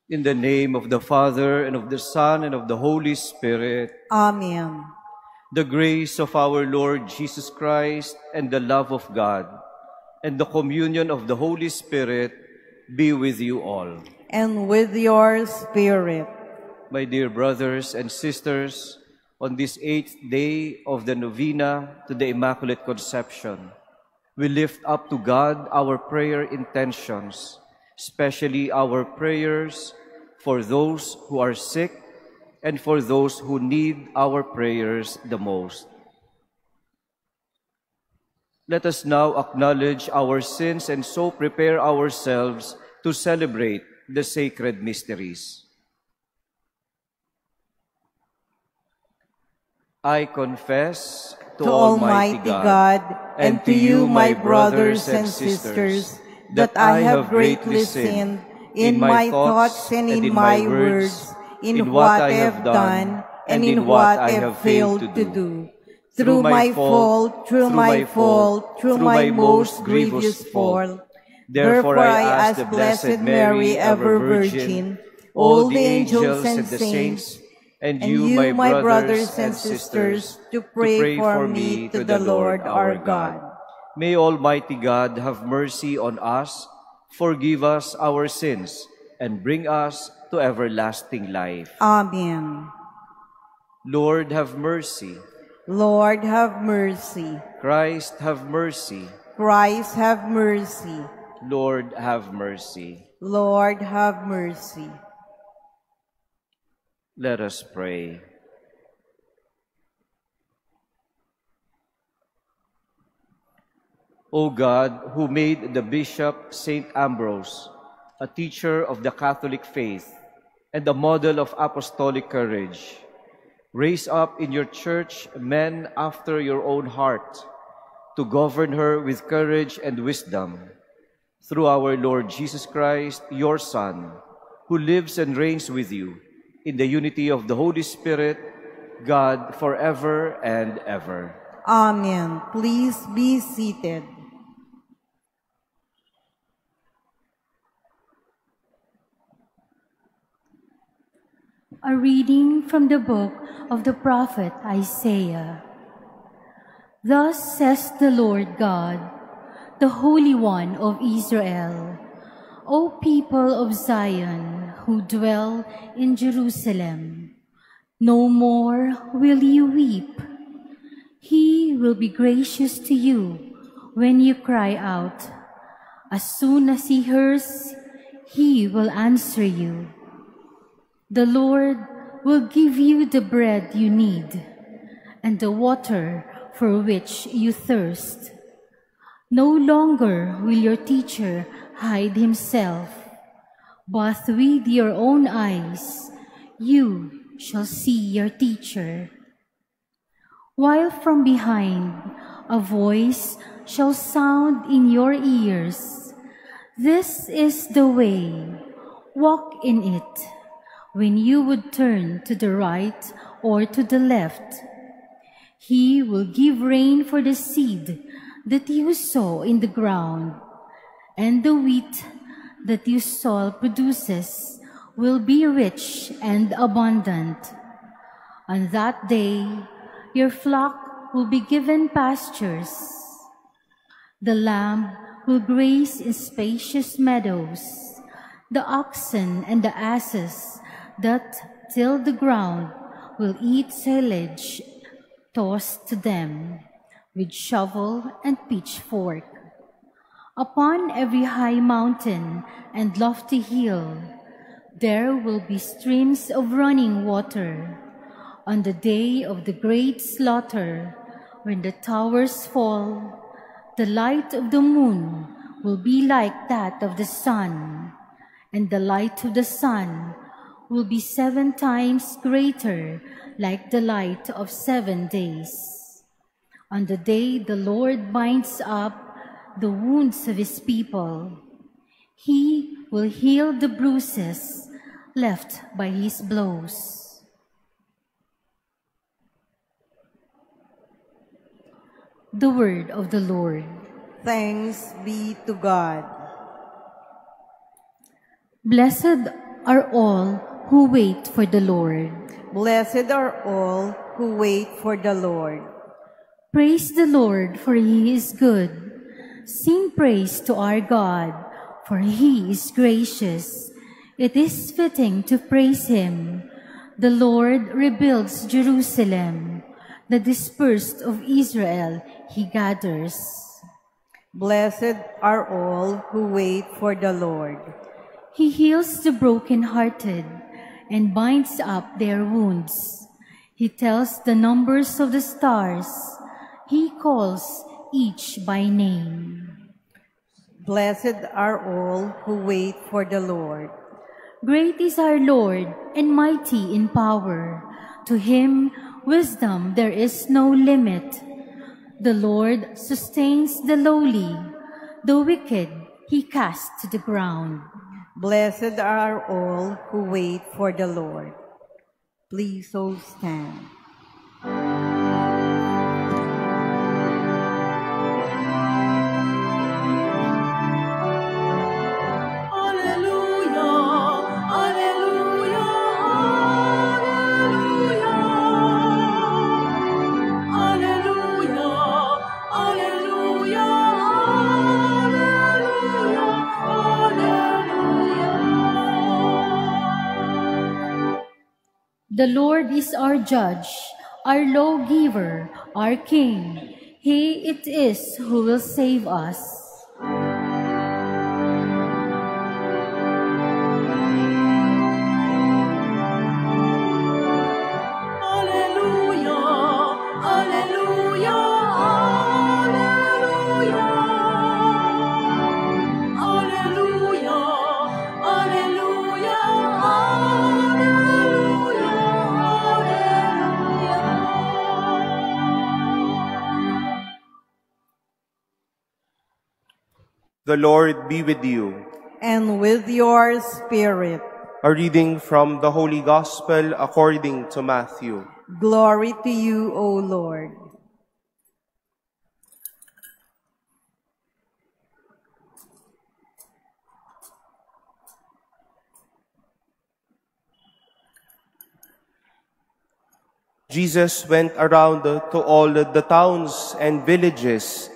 In the name of the Father, and of the Son, and of the Holy Spirit. Amen. The grace of our Lord Jesus Christ, and the love of God, and the communion of the Holy Spirit be with you all. And with your spirit. My dear brothers and sisters, on this 8th day of the novena to the Immaculate Conception, we lift up to God our prayer intentions, especially our prayers for those who are sick and for those who need our prayers the most. Let us now acknowledge our sins and so prepare ourselves to celebrate the sacred mysteries. I confess to Almighty God and to you, my brothers and sisters, that I have greatly sinned in my thoughts and in my words, in what I have done and in what I have failed to do. Through my fault, through my most grievous fault. Therefore I ask the Blessed Mary, ever Virgin, all the angels and the saints, and you, my brothers and sisters, to pray for me to the Lord our God. May Almighty God have mercy on us, forgive us our sins, and bring us to everlasting life. Amen. Lord, have mercy. Lord, have mercy. Christ, have mercy. Christ, have mercy. Lord, have mercy. Lord, have mercy. Let us pray. O God, who made the Bishop St. Ambrose a teacher of the Catholic faith and a model of apostolic courage, raise up in your church men after your own heart to govern her with courage and wisdom. Through our Lord Jesus Christ, your Son, who lives and reigns with you in the unity of the Holy Spirit, God, forever and ever. Amen. Please be seated. A reading from the book of the prophet Isaiah. Thus says the Lord God, the Holy One of Israel, O people of Zion who dwell in Jerusalem, no more will you weep. He will be gracious to you when you cry out. As soon as he hears, he will answer you. The Lord will give you the bread you need and the water for which you thirst. No longer will your teacher hide himself, but with your own eyes you shall see your teacher. While from behind a voice shall sound in your ears, this is the way, walk in it. When you would turn to the right or to the left, he will give rain for the seed that you sow in the ground, and the wheat that you sow produces will be rich and abundant. On that day, your flock will be given pastures. The lamb will graze in spacious meadows. The oxen and the asses that till the ground will eat silage tossed to them with shovel and pitchfork. Upon every high mountain and lofty hill there will be streams of running water. On the day of the great slaughter, when the towers fall, the light of the moon will be like that of the sun, and the light of the sun will be 7 times greater, like the light of 7 days. On the day the Lord binds up the wounds of his people, he will heal the bruises left by his blows. The word of the Lord. Thanks be to God. Blessed are all who wait for the Lord. Blessed are all who wait for the Lord. Praise the Lord, for he is good. Sing praise to our God, for he is gracious. It is fitting to praise him. The Lord rebuilds Jerusalem. The dispersed of Israel he gathers. Blessed are all who wait for the Lord. He heals the brokenhearted and binds up their wounds. He tells the numbers of the stars. He calls each by name. Blessed are all who wait for the Lord. Great is our Lord and mighty in power. To him wisdom there is no limit. The Lord sustains the lowly. The wicked he casts to the ground. Blessed are all who wait for the Lord. Please all stand. The Lord is our judge, our lawgiver, our king. He it is who will save us. The Lord be with you. And with your spirit. A reading from the Holy Gospel according to Matthew. Glory to you, O Lord. Jesus went around to all the towns and villages,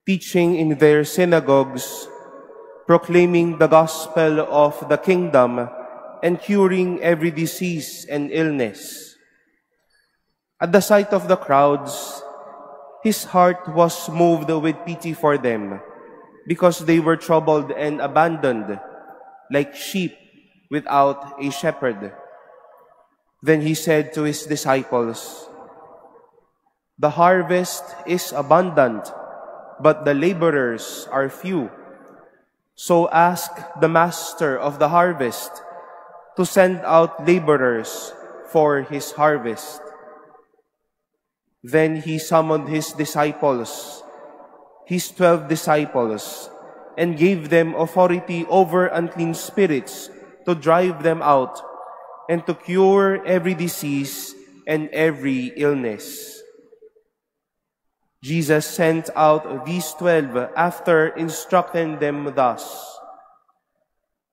teaching in their synagogues, proclaiming the gospel of the kingdom, and curing every disease and illness. At the sight of the crowds, his heart was moved with pity for them, because they were troubled and abandoned, like sheep without a shepherd. Then he said to his disciples, "The harvest is abundant, but the laborers are few. So ask the master of the harvest to send out laborers for his harvest." Then he summoned his disciples, his 12 disciples, and gave them authority over unclean spirits to drive them out and to cure every disease and every illness. Jesus sent out these 12 after instructing them thus: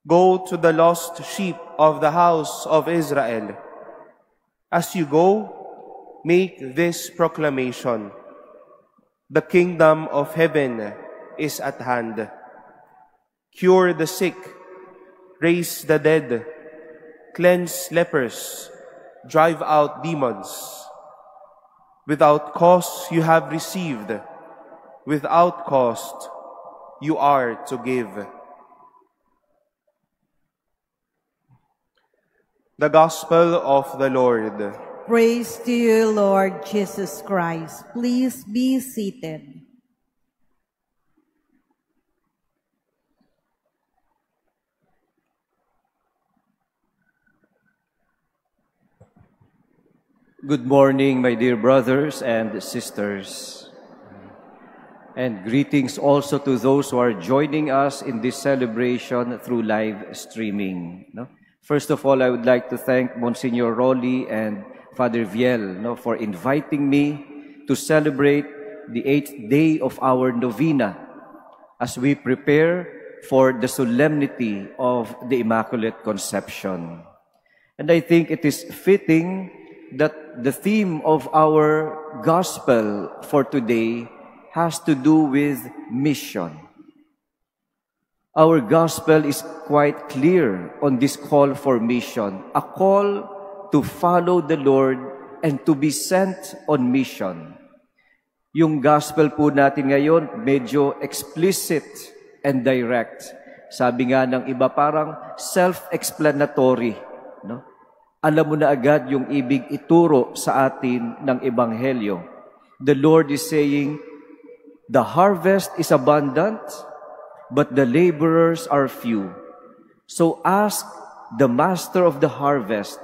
"Go to the lost sheep of the house of Israel. As you go, make this proclamation: the kingdom of heaven is at hand. Cure the sick, raise the dead, cleanse lepers, drive out demons. Without cost you have received, without cost you are to give." The Gospel of the Lord. Praise to you, Lord Jesus Christ. Please be seated. Good morning, my dear brothers and sisters. And greetings also to those who are joining us in this celebration through live streaming. First of all, I would like to thank Monsignor Rolly and Father Viel for inviting me to celebrate the 8th day of our novena as we prepare for the solemnity of the Immaculate Conception. And I think it is fitting that the theme of our gospel for today has to do with mission. Our gospel is quite clear on this call for mission, a call to follow the Lord and to be sent on mission. Yung gospel po natin ngayon, medyo explicit and direct. Sabi nga ng iba, parang self-explanatory. No? Alam mo na agad yung ibig ituro sa atin ng Ebanghelyo. The Lord is saying, the harvest is abundant, but the laborers are few. So ask the master of the harvest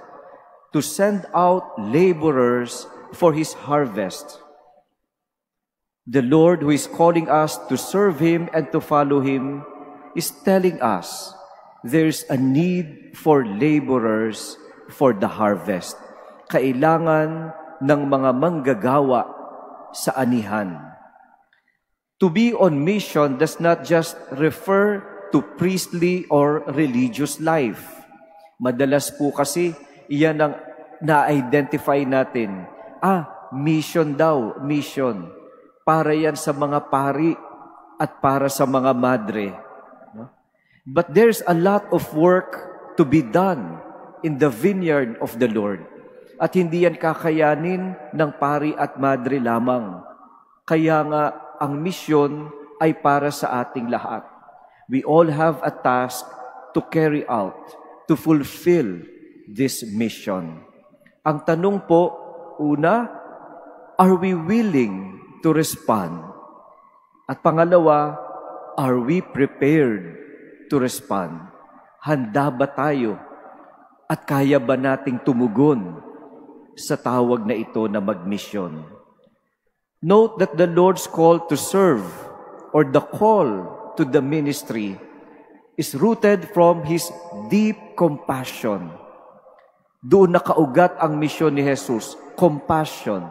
to send out laborers for his harvest. The Lord who is calling us to serve Him and to follow Him is telling us there's a need for laborers for the harvest. Kailangan ng mga manggagawa sa anihan. To be on mission does not just refer to priestly or religious life. Madalas po kasi iyan ang na-identify natin. Mission daw, mission. Para yan sa mga pari at para sa mga madre. No? But there's a lot of work to be done in the vineyard of the Lord. At hindi yan kakayanin ng pari at madre lamang. Kaya nga, ang misyon ay para sa ating lahat. We all have a task to carry out, to fulfill this mission. Ang tanong po, una, are we willing to respond? At pangalawa, are we prepared to respond? Handa ba tayo? At kaya ba nating tumugon sa tawag na ito na magmisyon? Note that the Lord's call to serve or the call to the ministry is rooted from His deep compassion. Doon nakaugat ang misyon ni Jesus, compassion.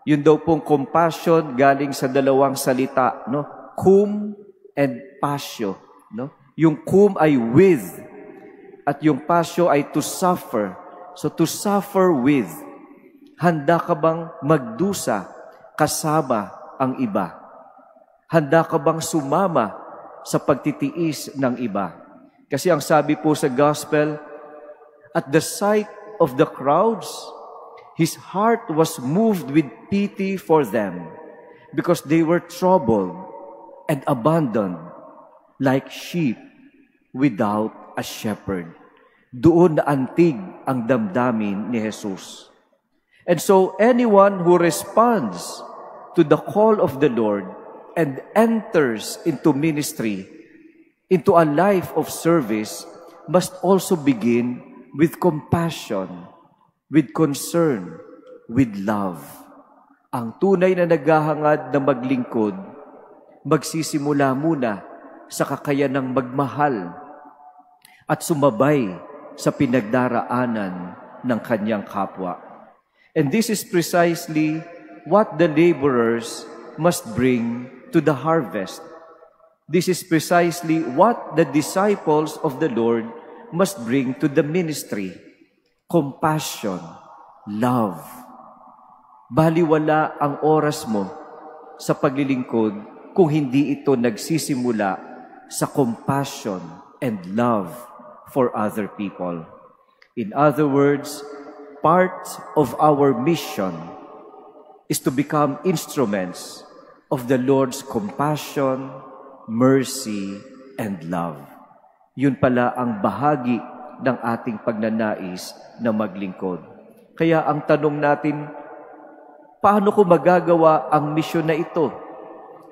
Yun daw pong compassion galing sa dalawang salita, no? Cum and passio, no? Yung cum ay with, at yung passio ay to suffer. So to suffer with, handa ka bang magdusa kasama ang iba? Handa ka bang sumama sa pagtitiis ng iba? Kasi ang sabi po sa gospel, at the sight of the crowds, His heart was moved with pity for them because they were troubled and abandoned like sheep without a shepherd. Doon na antig ang damdamin ni Jesus. And so anyone who responds to the call of the Lord and enters into ministry, into a life of service, must also begin with compassion, with concern, with love. Ang tunay na naghahangad na maglingkod, magsisimula muna sa kakayanang magmahal at sumabay sa pinagdaraanan ng kanyang kapwa. And this is precisely what the laborers must bring to the harvest. This is precisely what the disciples of the Lord must bring to the ministry. Compassion, love. Baliwala ang oras mo sa paglilingkod kung hindi ito nagsisimula sa compassion and love for other people. In other words, part of our mission is to become instruments of the Lord's compassion, mercy, and love. Yun pala ang bahagi ng ating pagnanais na maglingkod. Kaya ang tanong natin, paano ko magagawa ang misyon na ito?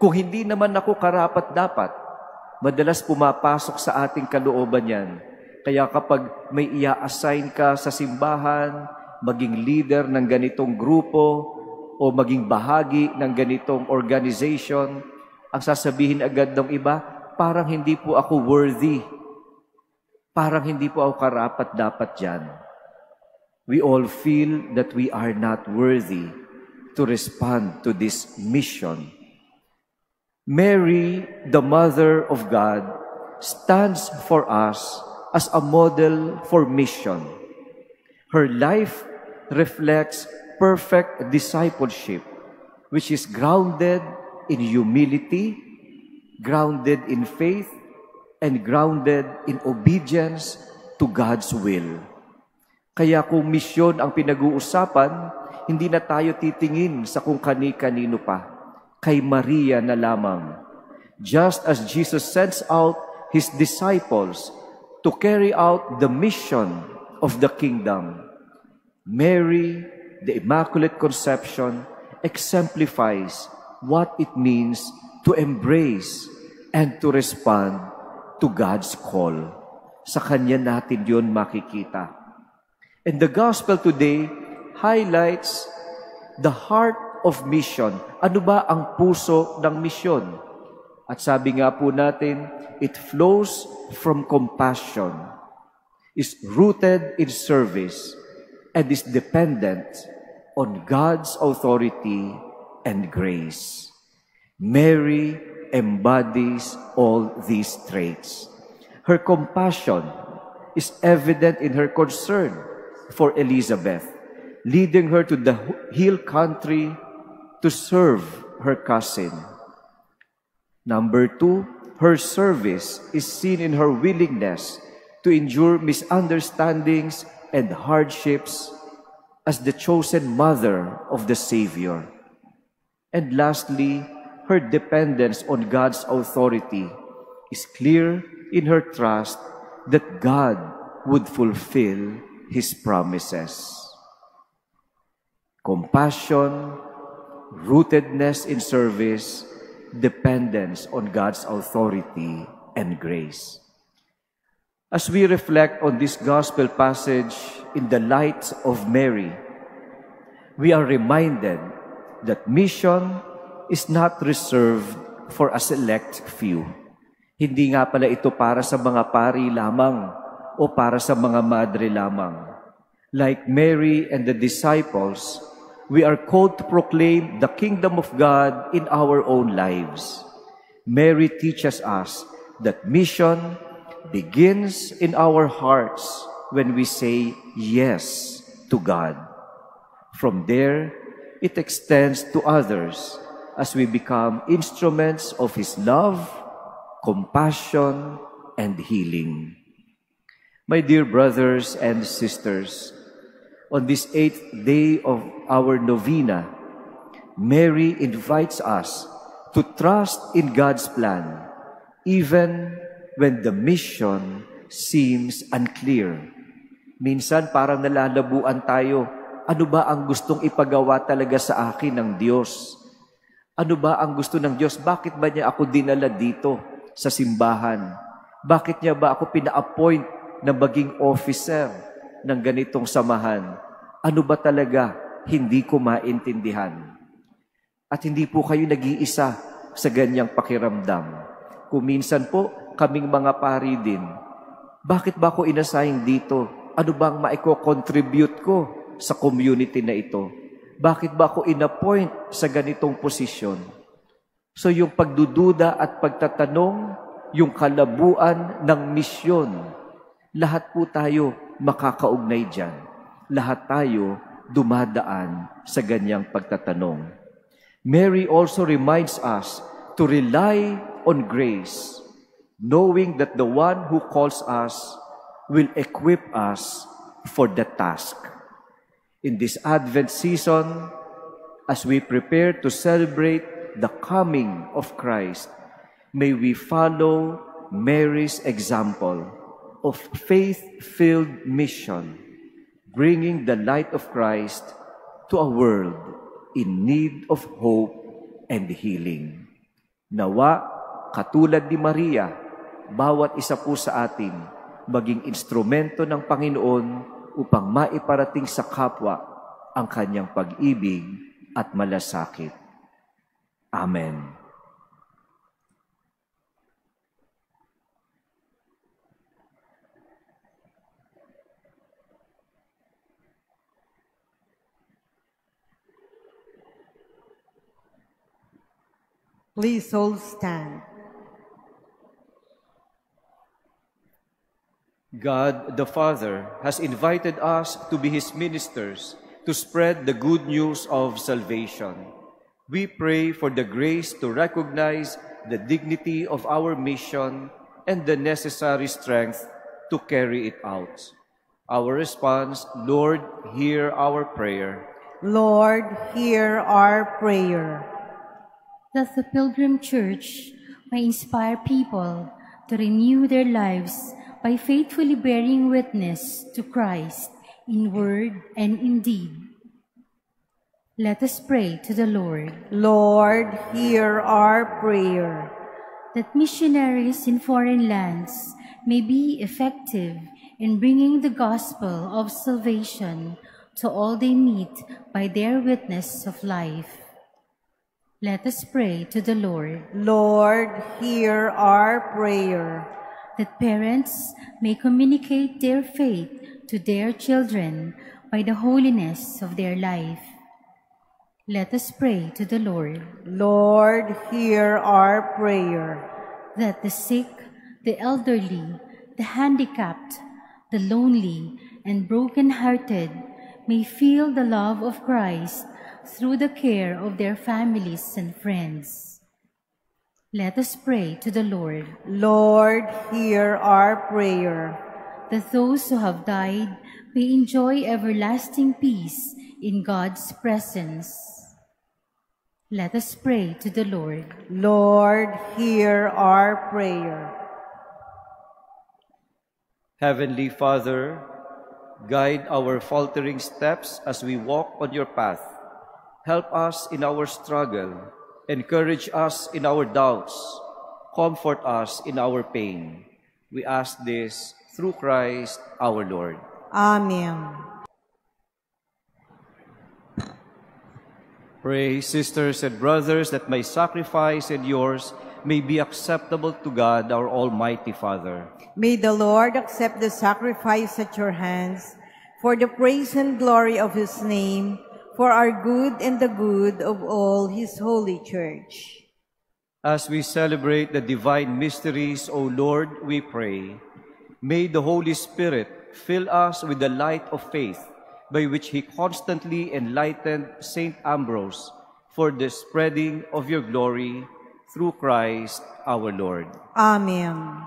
Kung hindi naman ako karapat-dapat, madalas pumapasok sa ating kalooban yan. Kaya kapag may ia-assign ka sa simbahan, maging leader ng ganitong grupo, o maging bahagi ng ganitong organization, ang sasabihin agad ng iba, parang hindi po ako worthy. Parang hindi po ako karapat-dapat dyan. We all feel that we are not worthy to respond to this mission. Mary, the Mother of God, stands for us as a model for mission. Her life reflects perfect discipleship, which is grounded in humility, grounded in faith, and grounded in obedience to God's will. Kaya kung misyon ang pinag-uusapan, hindi na tayo titingin sa kung kani-kanino pa. Kay Maria na lamang. Just as Jesus sends out His disciples to carry out the mission of the kingdom, Mary, the Immaculate Conception, exemplifies what it means to embrace and to respond to God's call. Sa Kanya natin yun makikita. And the Gospel today highlights the heart of mission. Ano ba ang puso ng misyon? At sabi nga po natin, it flows from compassion, is rooted in service, and is dependent on God's authority and grace. Mary embodies all these traits. Her compassion is evident in her concern for Elizabeth, leading her to the hill country to serve her cousin. Number 2, her service is seen in her willingness to endure misunderstandings and hardships as the chosen mother of the Savior. And lastly, her dependence on God's authority is clear in her trust that God would fulfill His promises. Compassion, rootedness in service, dependence on God's authority and grace. As we reflect on this gospel passage in the light of Mary, we are reminded that mission is not reserved for a select few. Hindi nga pala ito para sa mga pari lamang o para sa mga madre lamang. Like Mary and the disciples, we are called to proclaim the kingdom of God in our own lives. Mary teaches us that mission begins in our hearts when we say yes to God. From there, it extends to others as we become instruments of His love, compassion, and healing. My dear brothers and sisters, on this 8th day of our novena, Mary invites us to trust in God's plan, even when the mission seems unclear. Minsan parang nalalabuan tayo, ano ba ang gustong ipagawa talaga sa akin ng Diyos? Ano ba ang gusto ng Diyos? Bakit ba niya ako dinala dito sa simbahan? Bakit niya ba ako pina-appoint na maging officer ng ganitong samahan? Ano ba talaga hindi ko maintindihan? At hindi po kayo nag-iisa sa ganyang pakiramdam. Kung minsan po, kaming mga pari din, bakit ba ako inassign dito? Ano bang maiko-contribute ko sa community na ito? Bakit ba ako inappoint sa ganitong posisyon? So yung pagdududa at pagtatanong, yung kalabuan ng misyon, lahat po tayo makakaugnay dyan. Lahat tayo dumadaan sa ganyang pagtatanong. Mary also reminds us to rely on grace, knowing that the one who calls us will equip us for the task. In this Advent season, as we prepare to celebrate the coming of Christ, may we follow Mary's example of faith-filled mission, bringing the light of Christ to a world in need of hope and healing. Nawa, katulad ni Maria, bawat isa po sa atin, maging instrumento ng Panginoon upang maiparating sa kapwa ang kanyang pag-ibig at malasakit. Amen. Please all stand. God the Father has invited us to be His ministers to spread the good news of salvation. We pray for the grace to recognize the dignity of our mission and the necessary strength to carry it out. Our response: Lord, hear our prayer. Lord, hear our prayer. That the Pilgrim Church may inspire people to renew their lives by faithfully bearing witness to Christ in word and in deed. Let us pray to the Lord. Lord, hear our prayer. That missionaries in foreign lands may be effective in bringing the gospel of salvation to all they meet by their witness of life. Let us pray to the Lord. Lord, hear our prayer. That parents may communicate their faith to their children by the holiness of their life. Let us pray to the Lord. Lord, hear our prayer. That the sick, the elderly, the handicapped, the lonely, and broken-hearted may feel the love of Christ through the care of their families and friends. Let us pray to the Lord. Lord, hear our prayer. That those who have died may enjoy everlasting peace in God's presence. Let us pray to the Lord. Lord, hear our prayer. Heavenly Father, guide our faltering steps as we walk on your path. Help us in our struggle. Encourage us in our doubts. Comfort us in our pain. We ask this through Christ our Lord. Amen. Pray, sisters and brothers, that my sacrifice and yours may be acceptable to God, our Almighty Father. May the Lord accept the sacrifice at your hands for the praise and glory of His name, for our good and the good of all His holy church. As we celebrate the divine mysteries, O Lord, we pray, may the Holy Spirit fill us with the light of faith, by which He constantly enlightened Saint Ambrose for the spreading of your glory through Christ our Lord. Amen.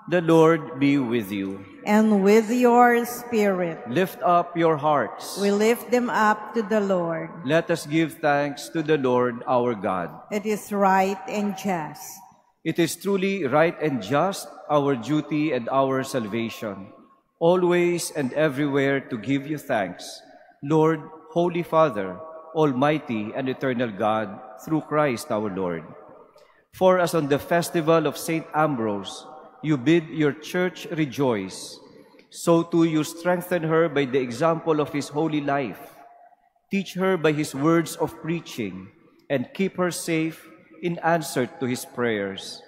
The Lord be with you. And with your spirit. Lift up your hearts. We lift them up to the Lord. Let us give thanks to the Lord our God. It is right and just. It is truly right and just, our duty and our salvation, always and everywhere to give you thanks, Lord, Holy Father, Almighty and eternal God, through Christ our Lord. For as on the festival of Saint Ambrose, you bid your church rejoice, so too you strengthen her by the example of his holy life. Teach her by his words of preaching, and keep her safe in answer to his prayers.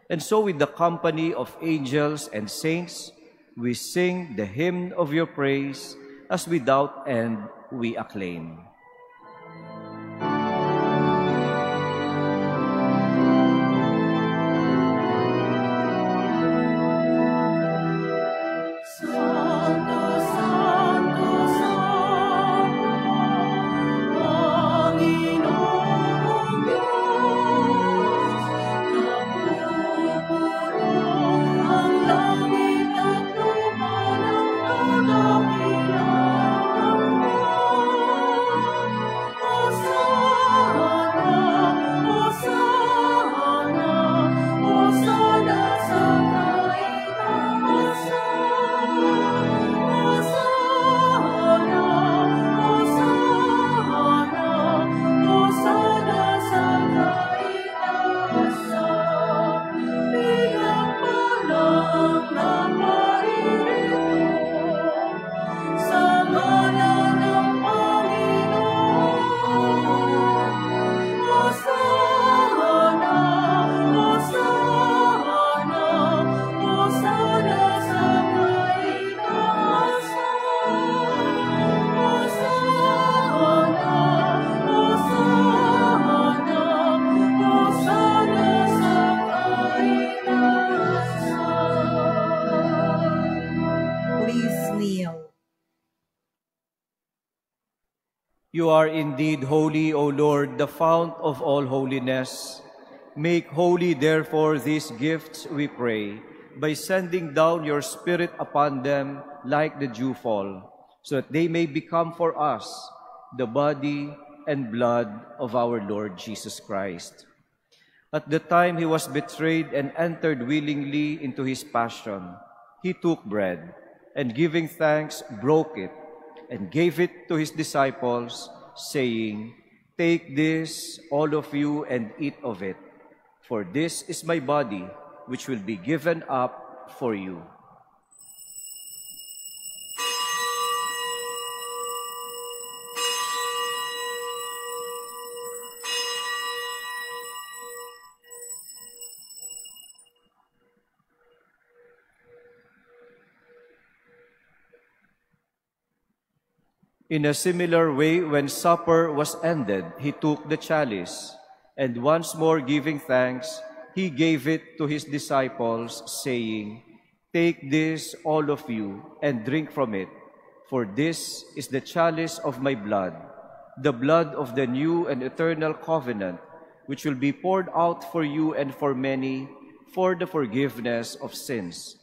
And so with the company of angels and saints, we sing the hymn of your praise, as without end we acclaim. kneel. You are indeed holy, O Lord, the fount of all holiness. Make holy, therefore, these gifts, we pray, by sending down your Spirit upon them like the dewfall, so that they may become for us the body and blood of our Lord Jesus Christ. At the time he was betrayed and entered willingly into his passion, he took bread, and giving thanks, broke it, and gave it to his disciples, saying, "Take this, all of you, and eat of it, for this is my body, which will be given up for you." In a similar way, when supper was ended, he took the chalice, and once more giving thanks, he gave it to his disciples, saying, "Take this, all of you, and drink from it, for this is the chalice of my blood, the blood of the new and eternal covenant, which will be poured out for you and for many for the forgiveness of sins.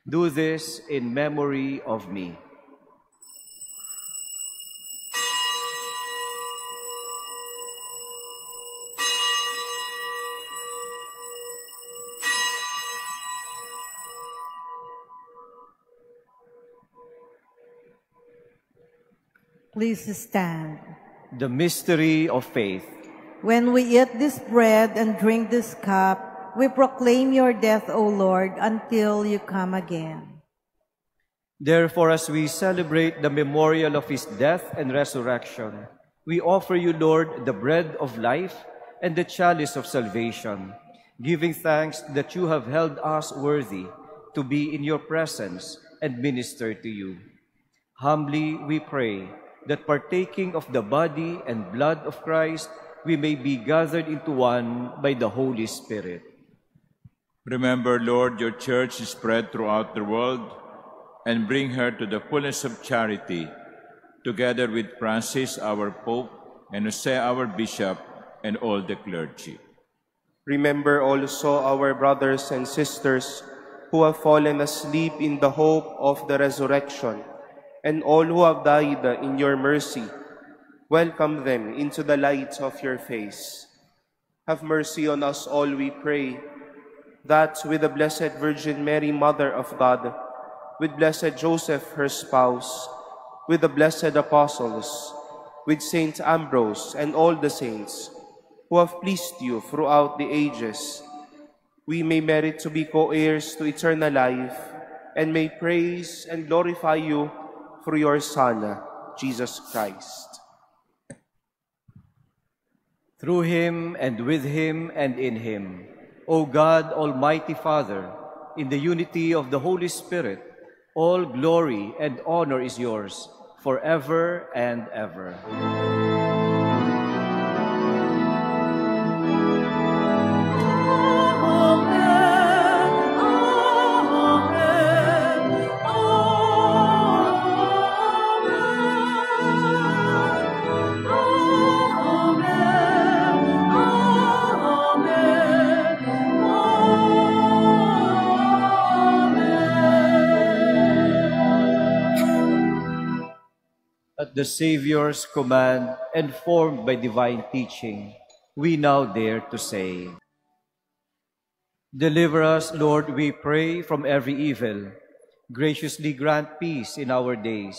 Do this in memory of me." Please stand. The mystery of faith. When we eat this bread and drink this cup, we proclaim your death, O Lord, until you come again. Therefore, as we celebrate the memorial of his death and resurrection, we offer you, Lord, the bread of life and the chalice of salvation, giving thanks that you have held us worthy to be in your presence and minister to you. Humbly we pray that partaking of the body and blood of Christ, we may be gathered into one by the Holy Spirit. Remember, Lord, your church is spread throughout the world, and bring her to the fullness of charity, together with Francis, our Pope, and Jose, our Bishop, and all the clergy. Remember also our brothers and sisters who have fallen asleep in the hope of the resurrection, and all who have died in your mercy. Welcome them into the light of your face. Have mercy on us all, we pray, that with the Blessed Virgin Mary, Mother of God, with Blessed Joseph, her spouse, with the blessed apostles, with Saint Ambrose and all the saints who have pleased you throughout the ages, we may merit to be co-heirs to eternal life, and may praise and glorify you through your Son, Jesus Christ. Through him, and with him, and in him, O God, Almighty Father, in the unity of the Holy Spirit, all glory and honor is yours, forever and ever. At the Savior's command and formed by divine teaching, we now dare to say, "Deliver us, Lord, we pray, from every evil. Graciously grant peace in our days,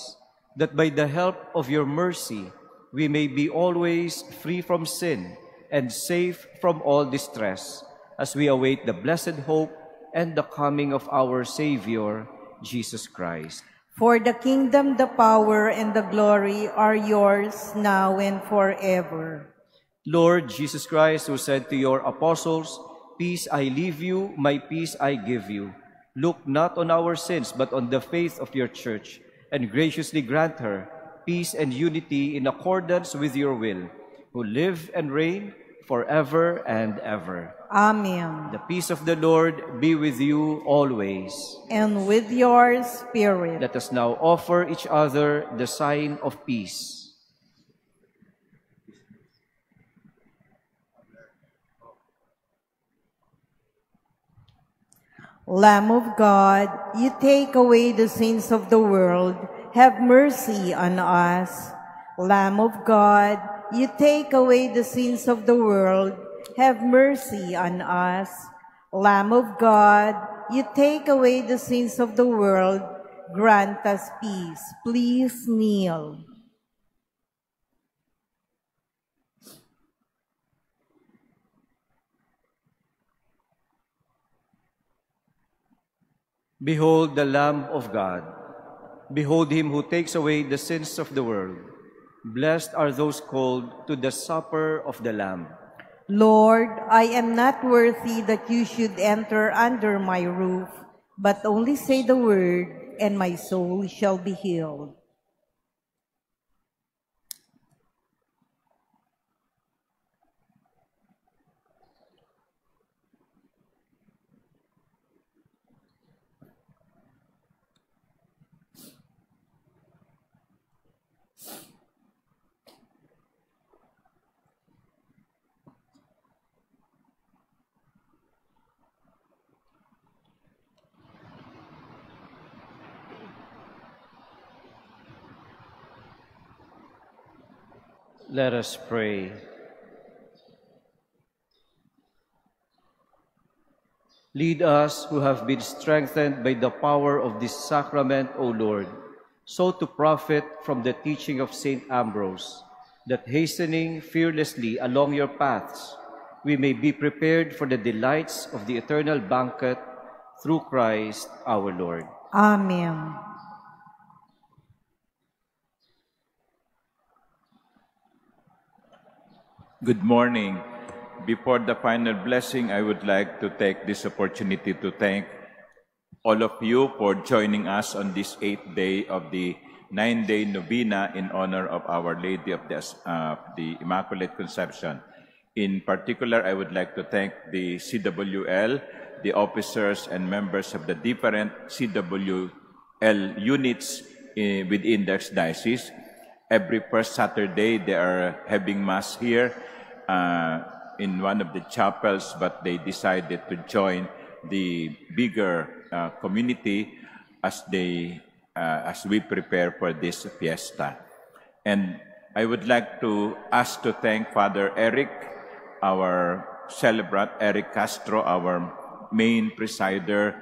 that by the help of your mercy we may be always free from sin and safe from all distress, as we await the blessed hope and the coming of our Savior, Jesus Christ." For the kingdom, the power, and the glory are yours now and forever. Lord Jesus Christ, who said to your apostles, "Peace I leave you, my peace I give you," look not on our sins, but on the faith of your church, and graciously grant her peace and unity in accordance with your will, who live and reign forever and ever. Amen. The peace of the Lord be with you always. And with your spirit. Let us now offer each other the sign of peace. Lamb of God, you take away the sins of the world, have mercy on us. Lamb of God, you take away the sins of the world, have mercy on us. Lamb of God, you take away the sins of the world, grant us peace. Please kneel. Behold the Lamb of God. Behold him who takes away the sins of the world. Blessed are those called to the supper of the Lamb. Lord, I am not worthy that you should enter under my roof, but only say the word, and my soul shall be healed. Let us pray. Lead us who have been strengthened by the power of this sacrament, O Lord, so to profit from the teaching of St. Ambrose, that hastening fearlessly along your paths, we may be prepared for the delights of the eternal banquet through Christ our Lord. Amen. Good morning. Before the final blessing, I would like to take this opportunity to thank all of you for joining us on this 8th day of the 9-day novena in honor of Our Lady of the Immaculate Conception. In particular, I would like to thank the CWL, the officers and members of the different CWL units within the Archdiocese. Every first Saturday, they are having Mass here in one of the chapels, but they decided to join the bigger community as we prepare for this fiesta. And I would like to ask to thank Father Eric, our celebrant, Eric Castro, our main presider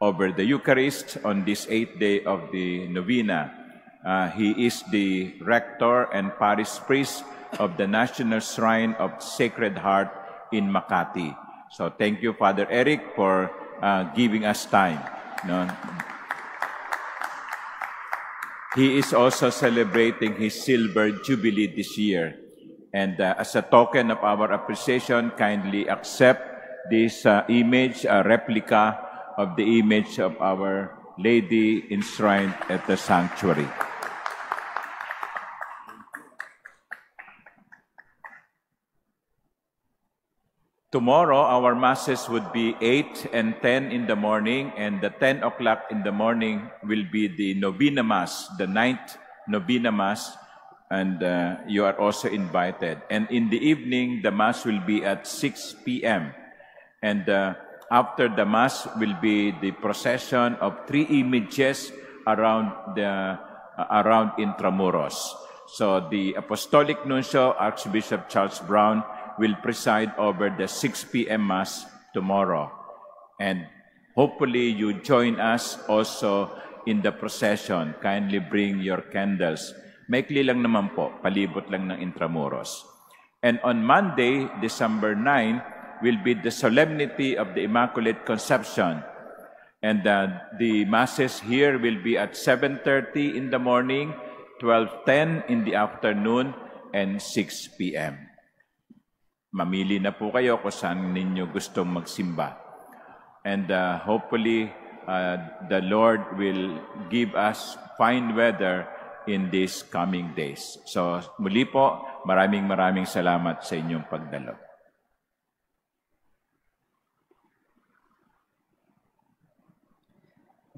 over the Eucharist on this 8th day of the novena. He is the rector and parish priest of the National Shrine of Sacred Heart in Makati. So thank you, Father Eric, for giving us time. He is also celebrating his Silver Jubilee this year. And as a token of our appreciation, kindly accept this image, a replica of the image of Our Lady enshrined at the sanctuary. Tomorrow, our masses would be 8 and 10 in the morning, and the 10 o'clock in the morning will be the Novena Mass, the 9th Novena Mass, and you are also invited. And in the evening, the Mass will be at 6 p.m. And after the Mass will be the procession of 3 images around Intramuros. So the Apostolic Nuncio, Archbishop Charles Brown, will preside over the 6 p.m. Mass tomorrow. And hopefully you join us also in the procession. Kindly bring your candles. Maikli lang naman po, palibot lang ng Intramuros. And on Monday, December 9, will be the Solemnity of the Immaculate Conception. And the Masses here will be at 7:30 in the morning, 12:10 in the afternoon, and 6 p.m. Mamili na po kayo kung saan ninyo gustong magsimba. And hopefully, the Lord will give us fine weather in these coming days. So muli po, maraming salamat sa inyong pagdalo.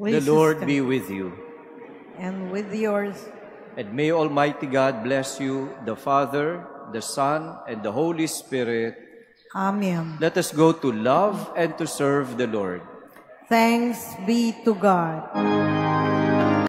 The Lord be with you. And with yours. And may Almighty God bless you, the Father, the Son, and the Holy Spirit. Amen. Let us go to love and to serve the Lord. Thanks be to God.